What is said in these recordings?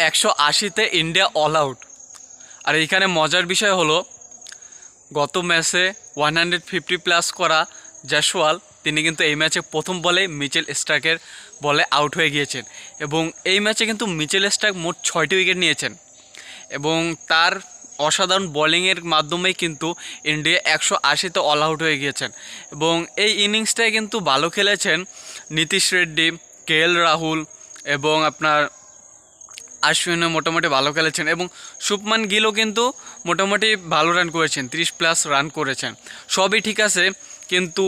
180-তে India all out. আর এইখানে মজার বিষয় হলো গত ম্যাচে 150+ করা জয়সওয়াল তিনি কিন্তু এই ম্যাচে প্রথম বলে মিচেল স্টার্কের বলে আউট হয়ে গিয়েছেন এবং এই ম্যাচে কিন্তু মিচেল স্টার্ক মোট 6টি উইকেট নিয়েছেন এবং তার অসাধারণ বোলিংয়ের মাধ্যমেই কিন্তু ইন্ডিয়া 180-তে অল আউট হয়ে গিয়েছেন এবং এই ইনিংসটায় কিন্তু ভালো খেলেছেন নীতিশ রেড্ডি, কেএল রাহুল এবং আপনার আশ্বিনও মোটামুটি ভালো খেলেছেন এবং শুভমান গিলও কিন্তু মোটামুটি ভালো রান করেছেন, 30+ রান করেছেন। সবই ঠিক আছে, কিন্তু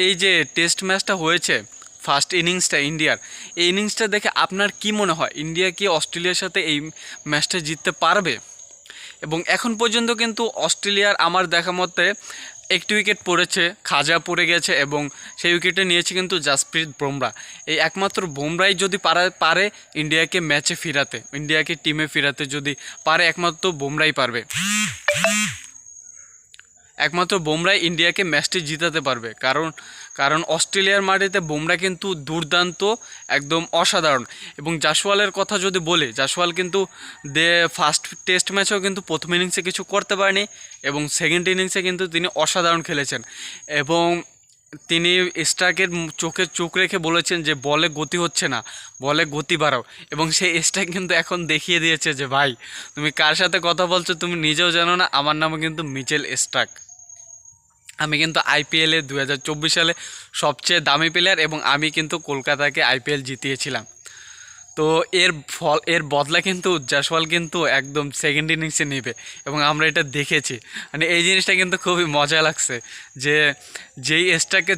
এই যে টেস্ট ম্যাচটা হয়েছে ফার্স্ট ইনিংসটা ইন্ডিয়ার, এই ইনিংসটা দেখে আপনার কি মনে হয় ইন্ডিয়া কি অস্ট্রেলিয়ার সাথে এই ম্যাচটা জিততে পারবে? এবং এখন পর্যন্ত কিন্তু অস্ট্রেলিয়ার আমার দেখা মতে একটি উইকেট পড়েছে, খাজা পড়ে গেছে এবং সেই উইকেটে নিয়েছে কিন্তু জাসপ্রীত বুমরাহ। এই একমাত্র বুমরাহই যদি পারে ইন্ডিয়াকে ম্যাচে ফিরাতে, ইন্ডিয়াকে টিমে ফিরাতে যদি পারে, একমাত্র বুমরাহই পারবে। একমাত্র বুমরাহ ইন্ডিয়াকে ম্যাচটি জিতাতে পারবে, কারণ অস্ট্রেলিয়ার মাটিতে বুমরাহ কিন্তু দুর্দান্ত, একদম অসাধারণ। এবং জয়সওয়ালের কথা যদি বলি, জয়সওয়াল কিন্তু ফার্স্ট টেস্ট ম্যাচেও কিন্তু প্রথম ইনিংসে কিছু করতে পারেনি এবং সেকেন্ড ইনিংসে কিন্তু তিনি অসাধারণ খেলেছেন এবং তিনি স্টার্কের চোখে চোখ রেখে বলেছেন যে বলে গতি হচ্ছে না, বলে গতি বাড়াও, এবং সেই স্টার্ক কিন্তু এখন দেখিয়ে দিয়েছে যে ভাই তুমি কার সাথে কথা বলছো তুমি নিজেও জানো না, আমার নামও কিন্তু মিচেল স্টার্ক। আমি কিন্তু আইপিএলে 2024 সালে সবচেয়ে দামি প্লেয়ার এবং আমি কিন্তু কলকাতাকে আইপিএল জিতিয়েছিলাম। তো এর বদলা কিন্তু জয়সওয়াল কিন্তু একদম সেকেন্ড ইনিংসে নেবে এবং আমরা এটা দেখেছি। মানে এই জিনিসটা কিন্তু খুবই মজা লাগছে যে যেই স্টারকে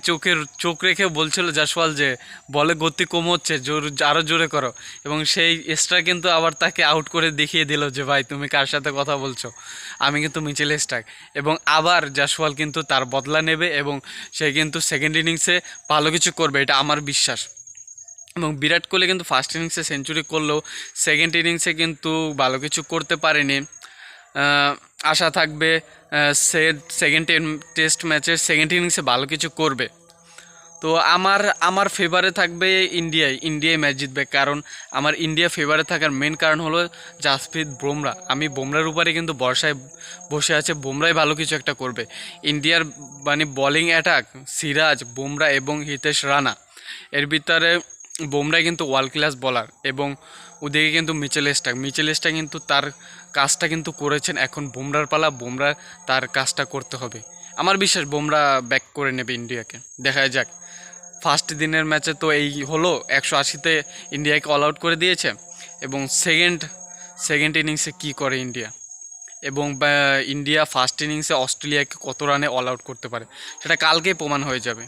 চোখ রেখে বলছিল জয়সওয়াল যে বলে গতি কম হচ্ছে, আরও জোরে করো, এবং সেই স্টার কিন্তু আবার তাকে আউট করে দেখিয়ে দিল যে ভাই তুমি কার সাথে কথা বলছো, আমি কিন্তু মিচেল স্টার্ক। এবং আবার জয়সওয়াল কিন্তু তার বদলা নেবে এবং সে কিন্তু সেকেন্ড ইনিংসে ভালো কিছু করবে, এটা আমার বিশ্বাস। এবং বিরাট কোহলি কিন্তু ফার্স্ট ইনিংসে সেঞ্চুরি করলেও সেকেন্ড ইনিংসে কিন্তু ভালো কিছু করতে পারেনি। আশা থাকবে সেকেন্ড টেস্ট ম্যাচের সেকেন্ড ইনিংসে ভালো কিছু করবে। তো আমার ফেভারে থাকবে ইন্ডিয়ায় ম্যাচ জিতবে, কারণ আমার ইন্ডিয়া ফেভারে থাকার মেন কারণ হলো জাসপ্রীত বুমরাহ। আমি বুমরাহর উপরে কিন্তু বর্ষায় বসে আছে, বুমরাহই ভালো কিছু একটা করবে। ইন্ডিয়ার মানে বোলিং অ্যাটাক সিরাজ, বুমরাহ এবং হিতেশ রানা, এর ভিতরে বুমরাহ কিন্তু ওয়ার্ল্ড ক্লাস বলার এবং ওদিকে কিন্তু মিচেল স্টার্ক কিন্তু তার কাজটা কিন্তু করেছেন। এখন বুমরাহর পালা, বুমরাহ তার কাজটা করতে হবে। আমার বিশ্বাস বুমরাহ ব্যাক করে নেবে ইন্ডিয়াকে, দেখা যাক। ফার্স্ট দিনের ম্যাচে তো এই হলো 180-তে ইন্ডিয়াকে অল আউট করে দিয়েছে এবং সেকেন্ড ইনিংসে কী করে ইন্ডিয়া, এবং ইন্ডিয়া ফার্স্ট ইনিংসে অস্ট্রেলিয়াকে কত রানে অল আউট করতে পারে সেটা কালকেই প্রমাণ হয়ে যাবে।